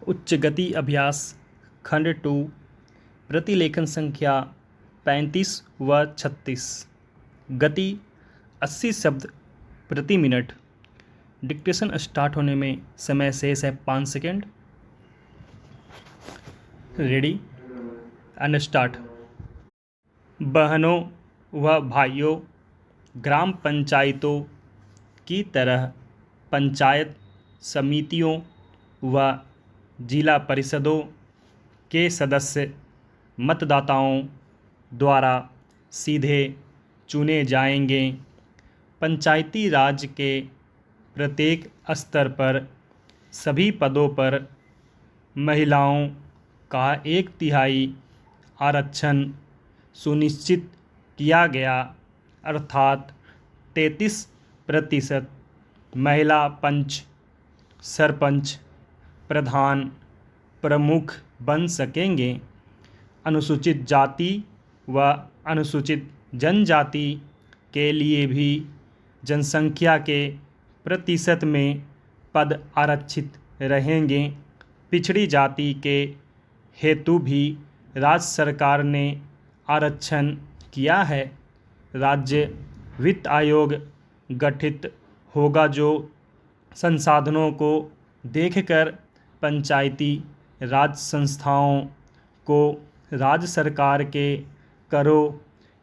उच्च गति अभ्यास खंड 2 प्रतिलेखन संख्या 35 व 36। गति 80 शब्द प्रति मिनट। डिक्टेशन स्टार्ट होने में समय शेष है 5 सेकेंड। Ready and start. बहनों व भाइयों, ग्राम पंचायतों की तरह पंचायत समितियों व जिला परिषदों के सदस्य मतदाताओं द्वारा सीधे चुने जाएंगे। पंचायती राज के प्रत्येक स्तर पर सभी पदों पर महिलाओं का 1/3 आरक्षण सुनिश्चित किया गया, अर्थात 33% महिला पंच, सरपंच, प्रधान, प्रमुख बन सकेंगे। अनुसूचित जाति व अनुसूचित जनजाति के लिए भी जनसंख्या के प्रतिशत में पद आरक्षित रहेंगे। पिछड़ी जाति के हेतु भी राज्य सरकार ने आरक्षण किया है। राज्य वित्त आयोग गठित होगा जो संसाधनों को देखकर पंचायती राज संस्थाओं को राज्य सरकार के करों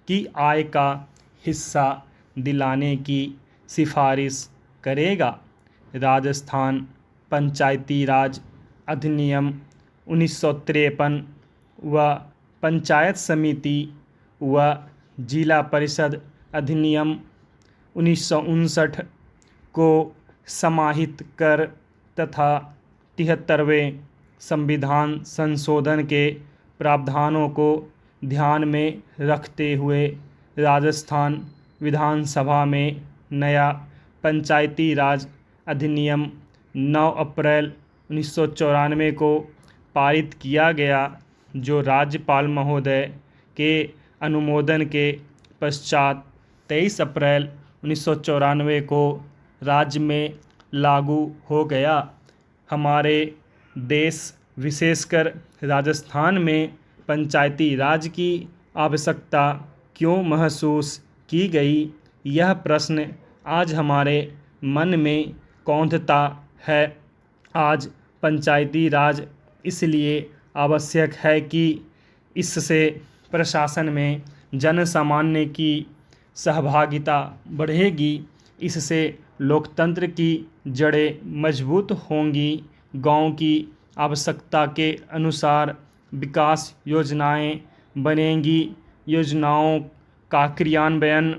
की आय का हिस्सा दिलाने की सिफारिश करेगा। राजस्थान पंचायती राज अधिनियम 1953 व पंचायत समिति व जिला परिषद अधिनियम 1959 को समाहित कर तथा 73वें संविधान संशोधन के प्रावधानों को ध्यान में रखते हुए राजस्थान विधानसभा में नया पंचायती राज अधिनियम 9 अप्रैल 1994 को पारित किया गया, जो राज्यपाल महोदय के अनुमोदन के पश्चात 23 अप्रैल 1994 को राज्य में लागू हो गया। हमारे देश विशेषकर राजस्थान में पंचायती राज की आवश्यकता क्यों महसूस की गई, यह प्रश्न आज हमारे मन में कौंधता है। आज पंचायती राज इसलिए आवश्यक है कि इससे प्रशासन में जन सामान्य की सहभागिता बढ़ेगी, इससे लोकतंत्र की जड़ें मजबूत होंगी, गांव की आवश्यकता के अनुसार विकास योजनाएं बनेंगी, योजनाओं का क्रियान्वयन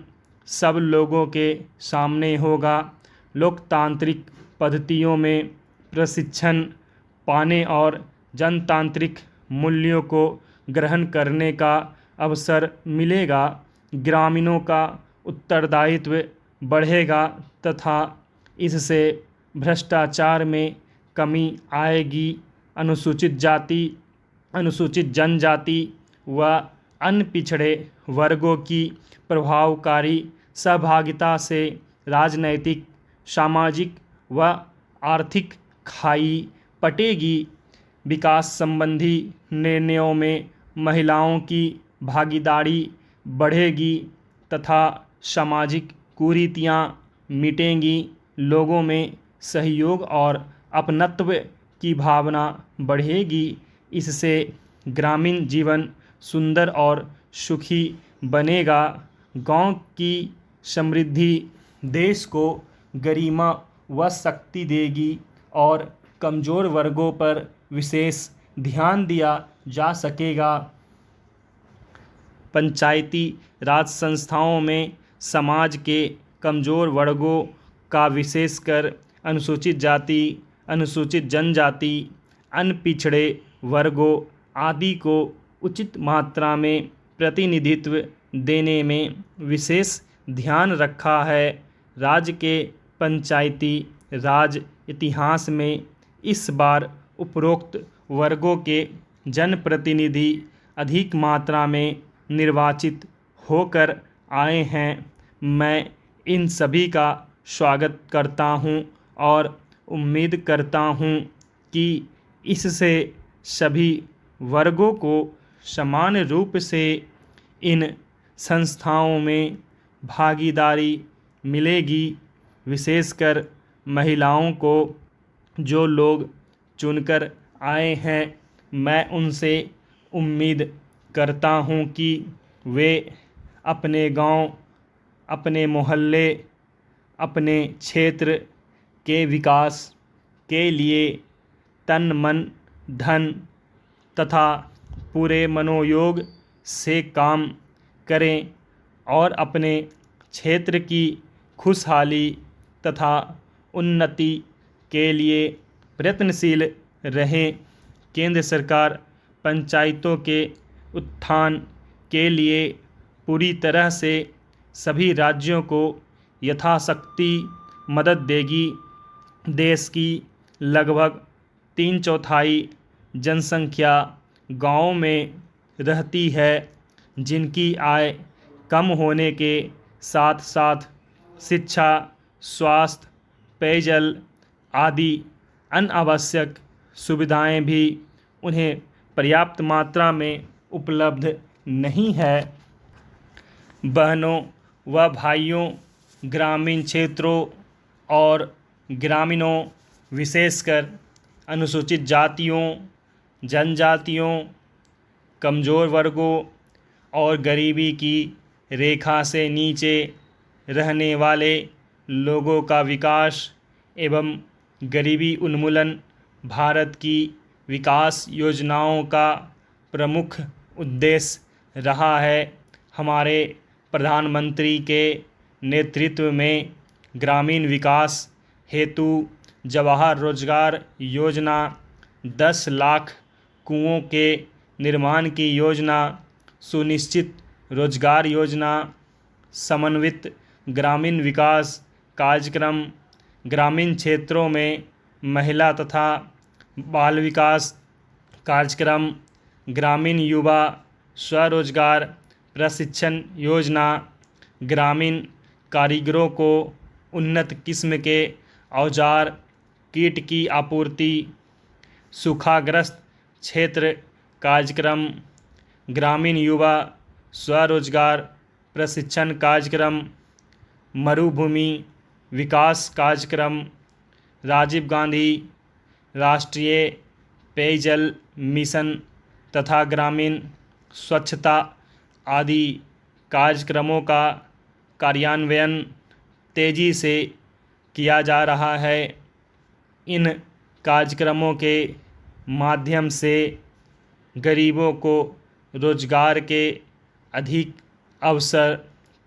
सब लोगों के सामने होगा, लोकतांत्रिक पद्धतियों में प्रशिक्षण पाने और जनतांत्रिक मूल्यों को ग्रहण करने का अवसर मिलेगा, ग्रामीणों का उत्तरदायित्व बढ़ेगा तथा इससे भ्रष्टाचार में कमी आएगी। अनुसूचित जाति, अनुसूचित जनजाति व अन्य पिछड़े वर्गों की प्रभावकारी सहभागिता से राजनैतिक, सामाजिक व आर्थिक खाई पटेगी। विकास संबंधी निर्णयों में महिलाओं की भागीदारी बढ़ेगी तथा सामाजिक कुरीतियाँ मिटेंगी, लोगों में सहयोग और अपनत्व की भावना बढ़ेगी। इससे ग्रामीण जीवन सुंदर और सुखी बनेगा। गांव की समृद्धि देश को गरिमा व शक्ति देगी और कमज़ोर वर्गों पर विशेष ध्यान दिया जा सकेगा। पंचायती राज संस्थाओं में समाज के कमज़ोर वर्गों का, विशेषकर अनुसूचित जाति, अनुसूचित जनजाति, अन्य पिछड़े वर्गों आदि को उचित मात्रा में प्रतिनिधित्व देने में विशेष ध्यान रखा है। राज्य के पंचायती राज इतिहास में इस बार उपरोक्त वर्गों के जनप्रतिनिधि अधिक मात्रा में निर्वाचित होकर आए हैं। मैं इन सभी का स्वागत करता हूं और उम्मीद करता हूं कि इससे सभी वर्गों को समान रूप से इन संस्थाओं में भागीदारी मिलेगी। विशेषकर महिलाओं को जो लोग चुनकर आए हैं, मैं उनसे उम्मीद करता हूं कि वे अपने गांव, अपने मोहल्ले, अपने क्षेत्र के विकास के लिए तन मन धन तथा पूरे मनोयोग से काम करें और अपने क्षेत्र की खुशहाली तथा उन्नति के लिए प्रयत्नशील रहें। केंद्र सरकार पंचायतों के उत्थान के लिए पूरी तरह से सभी राज्यों को यथाशक्ति मदद देगी। देश की लगभग 3/4 जनसंख्या गाँव में रहती है, जिनकी आय कम होने के साथ साथ शिक्षा, स्वास्थ्य, पेयजल आदि अनावश्यक सुविधाएं भी उन्हें पर्याप्त मात्रा में उपलब्ध नहीं है। बहनों व भाइयों, ग्रामीण क्षेत्रों और ग्रामीणों, विशेषकर अनुसूचित जातियों, जनजातियों, कमज़ोर वर्गों और गरीबी की रेखा से नीचे रहने वाले लोगों का विकास एवं गरीबी उन्मूलन भारत की विकास योजनाओं का प्रमुख उद्देश्य रहा है। हमारे प्रधानमंत्री के नेतृत्व में ग्रामीण विकास हेतु जवाहर रोजगार योजना, 10 लाख कुओं के निर्माण की योजना, सुनिश्चित रोजगार योजना, समन्वित ग्रामीण विकास कार्यक्रम, ग्रामीण क्षेत्रों में महिला तथा बाल विकास कार्यक्रम, ग्रामीण युवा स्वरोजगार प्रशिक्षण योजना, ग्रामीण कारीगरों को उन्नत किस्म के औजार किट की आपूर्ति, सूखाग्रस्त क्षेत्र कार्यक्रम, ग्रामीण युवा स्वरोजगार प्रशिक्षण कार्यक्रम, मरुभूमि विकास कार्यक्रम, राजीव गांधी राष्ट्रीय पेयजल मिशन तथा ग्रामीण स्वच्छता आदि कार्यक्रमों का कार्यान्वयन तेज़ी से किया जा रहा है। इन कार्यक्रमों के माध्यम से गरीबों को रोजगार के अधिक अवसर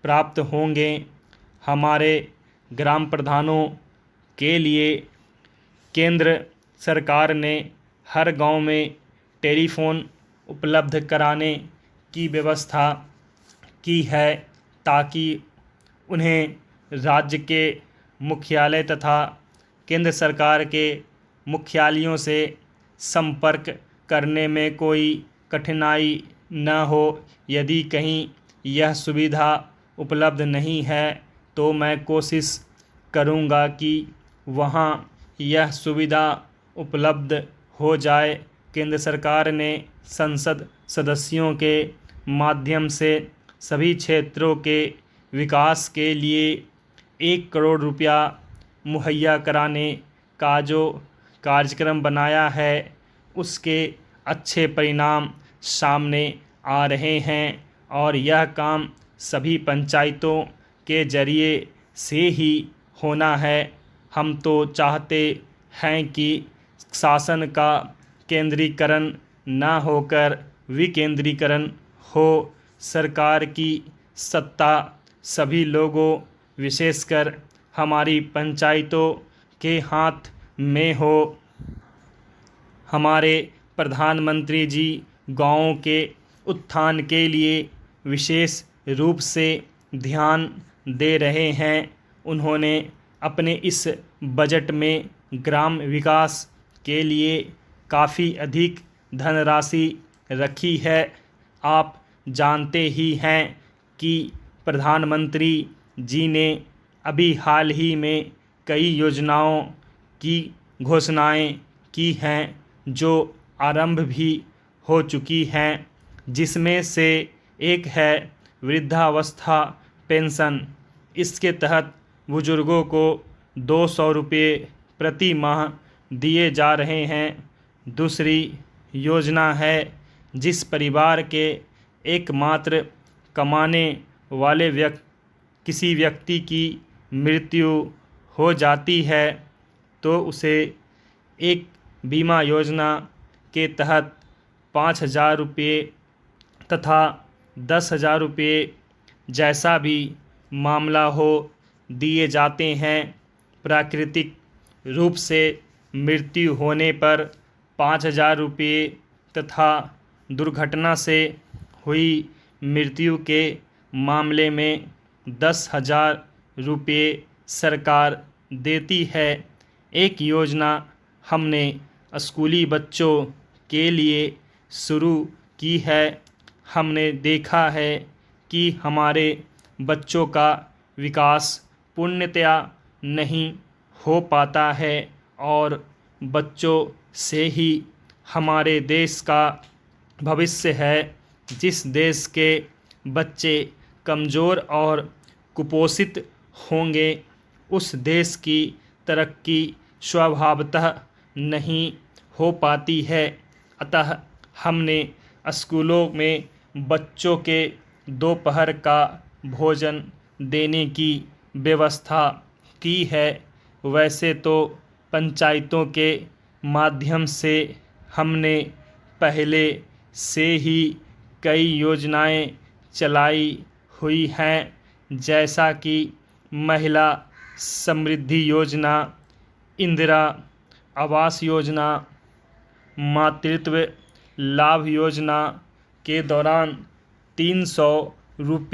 प्राप्त होंगे। हमारे ग्राम प्रधानों के लिए केंद्र सरकार ने हर गांव में टेलीफोन उपलब्ध कराने की व्यवस्था की है, ताकि उन्हें राज्य के मुख्यालय तथा केंद्र सरकार के मुख्यालयों से संपर्क करने में कोई कठिनाई न हो। यदि कहीं यह सुविधा उपलब्ध नहीं है तो मैं कोशिश करूंगा कि वहां यह सुविधा उपलब्ध हो जाए। केंद्र सरकार ने संसद सदस्यों के माध्यम से सभी क्षेत्रों के विकास के लिए 1 करोड़ रुपया मुहैया कराने का जो कार्यक्रम बनाया है, उसके अच्छे परिणाम सामने आ रहे हैं और यह काम सभी पंचायतों के जरिए से ही होना है। हम तो चाहते हैं कि शासन का केंद्रीकरण न होकर विकेंद्रीकरण हो। सरकार की सत्ता सभी लोगों, विशेषकर हमारी पंचायतों के हाथ में हो। हमारे प्रधानमंत्री जी गाँवों के उत्थान के लिए विशेष रूप से ध्यान दे रहे हैं। उन्होंने अपने इस बजट में ग्राम विकास के लिए काफ़ी अधिक धनराशि रखी है। आप जानते ही हैं कि प्रधानमंत्री जी ने अभी हाल ही में कई योजनाओं की घोषणाएं की हैं। जो आरंभ भी हो चुकी हैं, जिसमें से एक है वृद्धावस्था पेंशन। इसके तहत बुजुर्गों को 200 रुपये प्रति माह दिए जा रहे हैं। दूसरी योजना है जिस परिवार के एकमात्र कमाने वाले किसी व्यक्ति की मृत्यु हो जाती है तो उसे एक बीमा योजना के तहत 5,000 रुपये तथा 10,000 रुपये जैसा भी मामला हो दिए जाते हैं। प्राकृतिक रूप से मृत्यु होने पर 5,000 रुपये तथा दुर्घटना से हुई मृत्यु के मामले में 10,000 रुपये सरकार देती है। एक योजना हमने स्कूली बच्चों के लिए शुरू की है। हमने देखा है कि हमारे बच्चों का विकास पूर्णतया नहीं हो पाता है और बच्चों से ही हमारे देश का भविष्य है। जिस देश के बच्चे कमज़ोर और कुपोषित होंगे उस देश की तरक्की स्वभावतः नहीं हो पाती है। अतः हमने स्कूलों में बच्चों के दोपहर का भोजन देने की व्यवस्था की है। वैसे तो पंचायतों के माध्यम से हमने पहले से ही कई योजनाएं चलाई हुई हैं, जैसा कि महिला समृद्धि योजना, इंदिरा आवास योजना, मातृत्व लाभ योजना के दौरान 300 रुपये